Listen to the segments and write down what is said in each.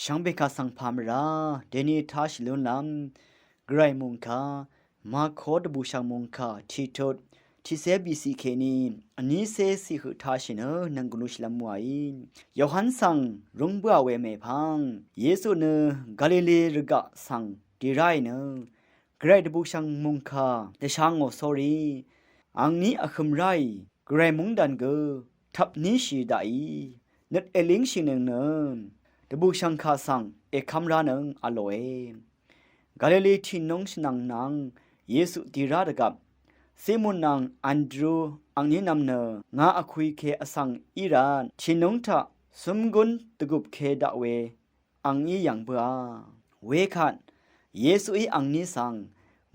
ช่างเบคาสังพามราเดนีทัชลุนลำไกรมุงคามาโคดบูชังมุงคาทีโตทีเซบีซีเคนีอันนี้เซสิหุทัชเนนังกุนุชลำมวยยอหันสังรุงบัวเวเมพังเยซูเนกาลิลีรกะสังดีไรเนไกรดบูชังมุงคาเดช่างโอสอรีอังนี้อคุมไรไกรมุงดันเกทับนี้ชีไดนึดเอลิงชินเนตบุชังคาสังเอคัมรานังอโลเอกาลิลีทินงชนังนังเยซูดีราดกับเซมุนนังอันดรูอังนี้นำเนงาอคุยเคอสังอิรานทินงทะสมกุนตกุบเคดะเวอังนี้ยังเบอเวคันเยซูอีอังนี้สัง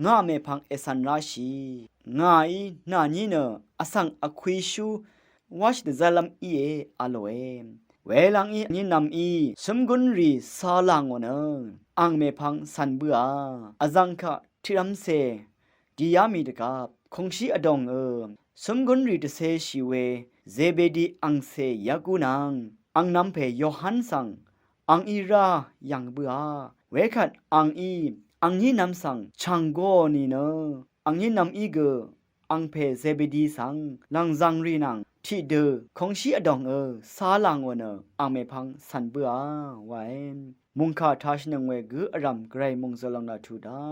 งาเมพังเอสันราชีงาอีนานี้เนอสังอคุยชูวัชเดซาลัมอีเออโลเอเวลังอีนี่นำอีสมกุนรีซาลังวนอังเมพังสันเบืออจังคะทิรัมเซดียามีดกับคงชีอดองสมกุนรีเดเซชีเวเซเบดีอังเซยากูนังอังนำเพยอหันสังอังอีรายังเบือเวคัดอังอีอังนี้นำสังชังโกนี่เนอังนี้นำอีเกอังเพเซเบดีสังลังจังรีนังที่เดอของชีอดองสาลังวนอังเมพังสันเบือไว้มุงคาทาชนังเวกอรัมไกรมุงซลังนาทูดา